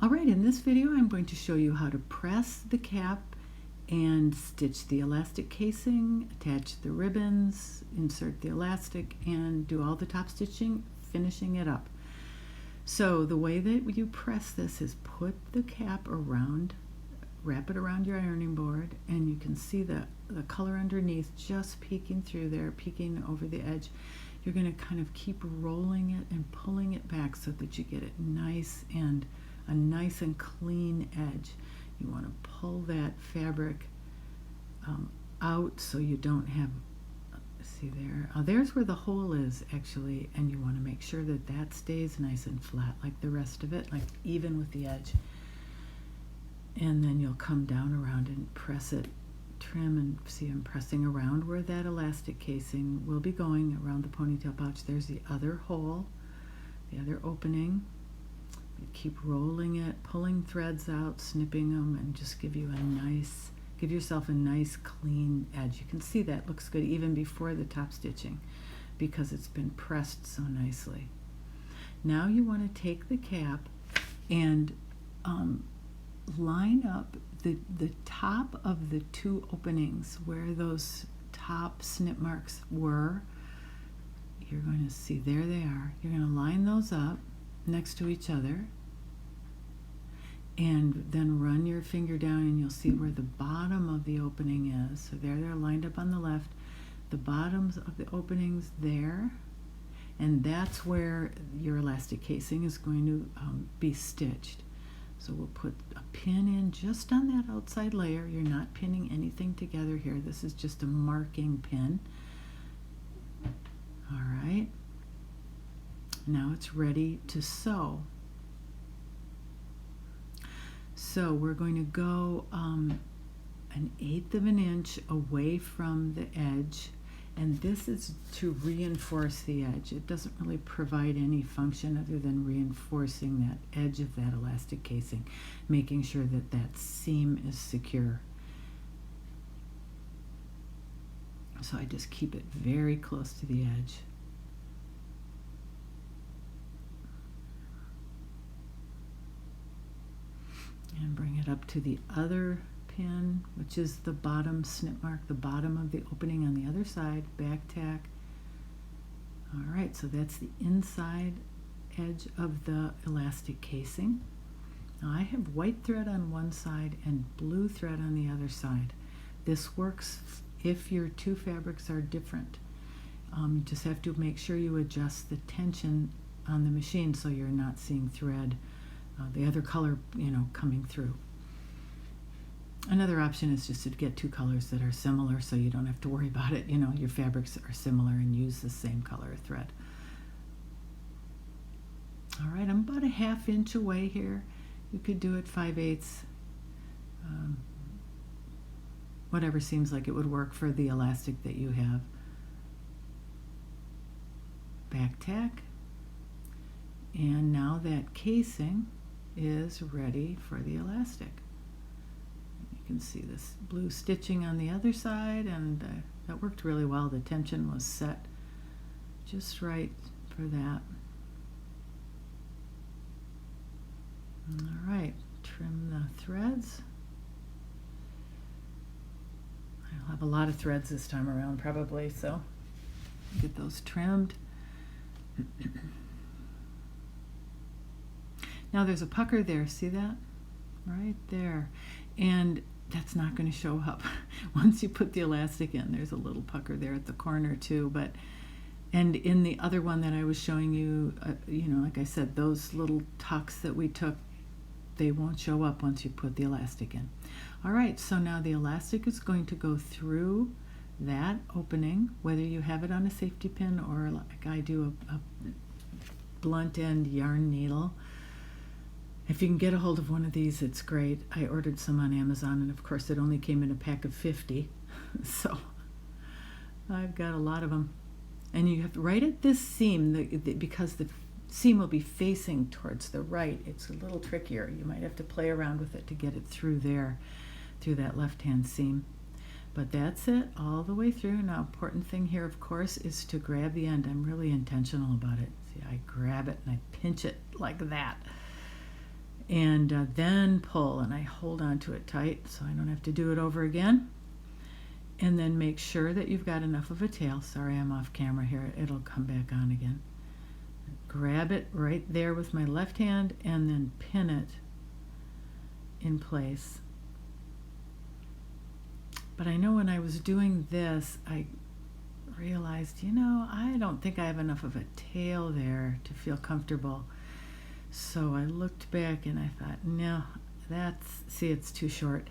Alright, in this video I'm going to show you how to press the cap and stitch the elastic casing, attach the ribbons, insert the elastic, and do all the top stitching, finishing it up. So the way that you press this is put the cap around, wrap it around your ironing board, and you can see the color underneath just peeking through there, peeking over the edge. You're going to kind of keep rolling it and pulling it back so that you get it nice and a nice and clean edge. You want to pull that fabric out so you don't have, see there, there's where the hole is actually, and you want to make sure that that stays nice and flat like the rest of it, like even with the edge. And then you'll come down around and press it, trim, and see I'm pressing around where that elastic casing will be going around the ponytail pouch. There's the other hole, the other opening. You keep rolling it, pulling threads out, snipping them, and just give yourself a nice clean edge. You can see that looks good even before the top stitching because it's been pressed so nicely. Now you want to take the cap and line up the top of the two openings where those top snip marks were. You're going to see there they are. You're going to line those up next to each other, and then run your finger down and you'll see where the bottom of the opening is. So there they're lined up on the left, the bottoms of the openings there, and that's where your elastic casing is going to be stitched. So we'll put a pin in just on that outside layer. You're not pinning anything together here. This is just a marking pin. All right. Now it's ready to sew. So we're going to go 1/8 of an inch away from the edge, and this is to reinforce the edge. It doesn't really provide any function other than reinforcing that edge of that elastic casing, making sure that that seam is secure. So I just keep it very close to the edge. And bring it up to the other pin, which is the bottom snip mark, the bottom of the opening on the other side, back tack. All right, so that's the inside edge of the elastic casing. Now I have white thread on one side and blue thread on the other side. This works if your two fabrics are different. You just have to make sure you adjust the tension on the machine so you're not seeing thread, the other color, coming through. Another option is just to get two colors that are similar so you don't have to worry about it. Your fabrics are similar and use the same color of thread. All right, I'm about 1/2 inch away here. You could do it 5/8, whatever seems like it would work for the elastic that you have. Back tack. And now that casing is ready for the elastic. You can see this blue stitching on the other side, and that worked really well. The tension was set just right for that. All right, trim the threads. I'll have a lot of threads this time around probably, so get those trimmed. Now there's a pucker there, see that? Right there. And that's not going to show up once you put the elastic in. There's a little pucker there at the corner too, and in the other one that I was showing you, like I said, those little tucks that we took, they won't show up once you put the elastic in. All right, so now the elastic is going to go through that opening, whether you have it on a safety pin or like I do a blunt end yarn needle. If you can get a hold of one of these, it's great. I ordered some on Amazon, and of course it only came in a pack of 50, so I've got a lot of them. And you have right at this seam, because the seam will be facing towards the right, it's a little trickier. You might have to play around with it to get it through there, through that left-hand seam. But that's it, all the way through. Now, important thing here, of course, is to grab the end. I'm really intentional about it. See, I grab it and I pinch it like that. And then pull, and I hold on to it tight so I don't have to do it over again. And then make sure that you've got enough of a tail. Sorry, I'm off camera here. It'll come back on again. Grab it right there with my left hand and then pin it in place. But I know when I was doing this, I realized, you know, I don't think I have enough of a tail there to feel comfortable. So I looked back and I thought, no, see, it's too short.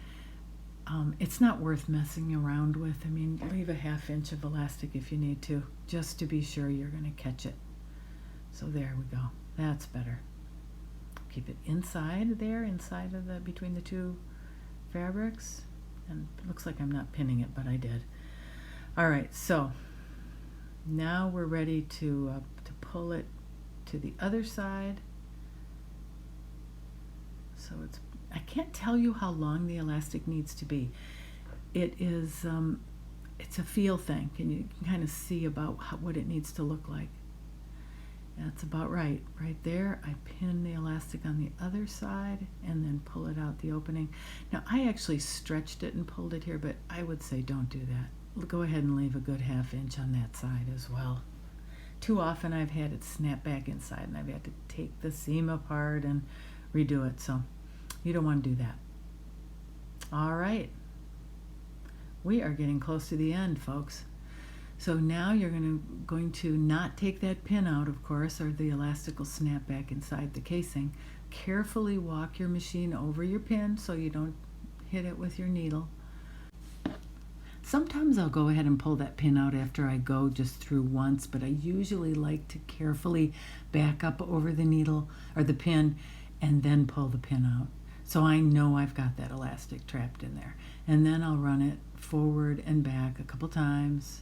It's not worth messing around with. I mean, leave a 1/2 inch of elastic if you need to, just to be sure you're going to catch it. So there we go. That's better. Keep it inside there, inside of between the two fabrics. And it looks like I'm not pinning it, but I did. All right, so now we're ready to pull it to the other side. So I can't tell you how long the elastic needs to be. It is, it's a feel thing, and you can kind of see about what it needs to look like. That's about right. Right there, I pin the elastic on the other side and then pull it out the opening. Now, I actually stretched it and pulled it here, but I would say don't do that. Go ahead and leave a good 1/2 inch on that side as well. Too often I've had it snap back inside and I've had to take the seam apart and redo it, so you don't want to do that. All right. We are getting close to the end, folks. So now you're going to not take that pin out, of course, or the elastic will snap back inside the casing. Carefully walk your machine over your pin so you don't hit it with your needle. Sometimes I'll go ahead and pull that pin out after I go just through once, but I usually like to carefully back up over the needle or the pin and then pull the pin out. So I know I've got that elastic trapped in there. And then I'll run it forward and back a couple times.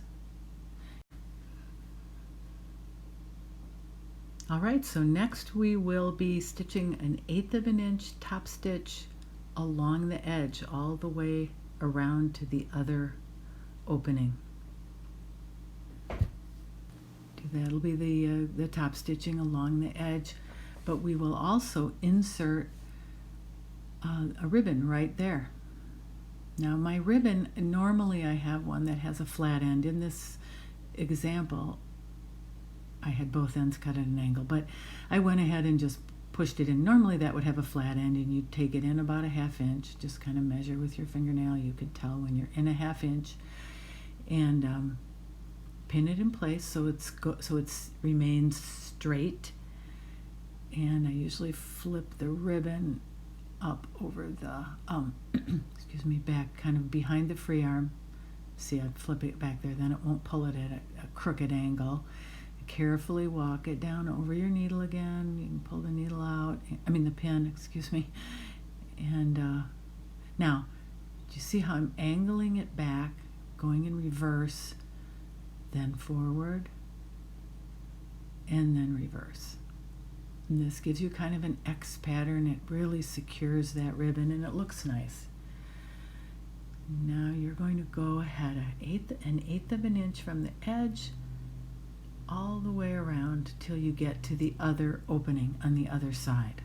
All right, so next we will be stitching an 1/8 of an inch top stitch along the edge all the way around to the other opening. That'll be the top stitching along the edge, but we will also insert a ribbon right there. Now my ribbon, normally I have one that has a flat end. In this example, I had both ends cut at an angle, but I went ahead and just pushed it in. Normally that would have a flat end and you'd take it in about a 1/2 inch, just kind of measure with your fingernail. You could tell when you're in a 1/2 inch, and pin it in place so it's remains straight. And I usually flip the ribbon up over the excuse me, back kind of behind the free arm. See, I'd flip it back there, then it won't pull it at a crooked angle. Carefully walk it down over your needle again. You can pull the needle out, the pin, excuse me. And now, do you see how I'm angling it back, going in reverse, then forward, and then reverse? And this gives you kind of an X pattern. It really secures that ribbon and it looks nice. Now you're going to go ahead an eighth of an inch from the edge all the way around till you get to the other opening on the other side.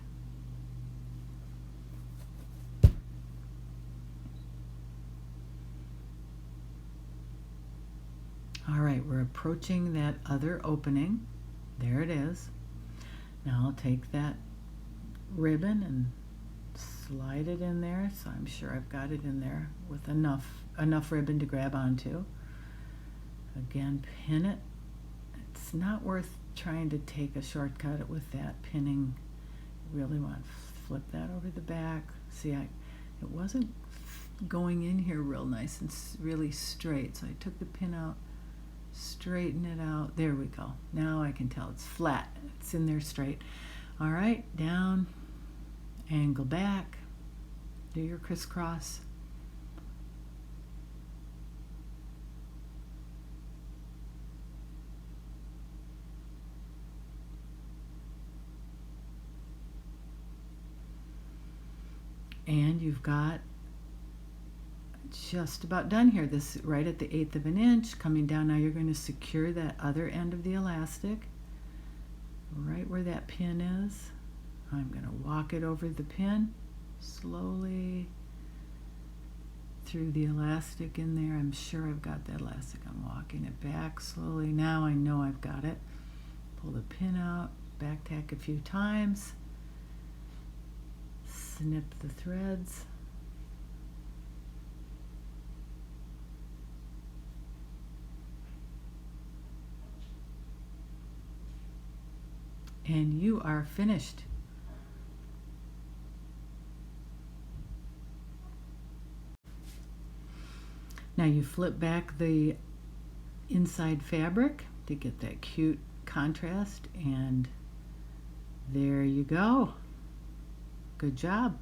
All right, we're approaching that other opening. There it is. Now I'll take that ribbon and slide it in there, so I'm sure I've got it in there with enough ribbon to grab onto. Again, pin it. It's not worth trying to take a shortcut with that pinning. You really want to flip that over the back. See, it wasn't going in here real nice and really straight, so I took the pin out, straighten it out. There we go. Now I can tell it's flat. It's in there straight. All right, down, angle back, do your crisscross. And you've got just about done here. This right at the 1/8 of an inch coming down. Now you're going to secure that other end of the elastic right where that pin is. I'm going to walk it over the pin slowly through the elastic in there. I'm sure I've got that elastic. I'm walking it back slowly. Now I know I've got it. Pull the pin out, back tack a few times, snip the threads. And you are finished. Now you flip back the inside fabric to get that cute contrast, and there you go. Good job.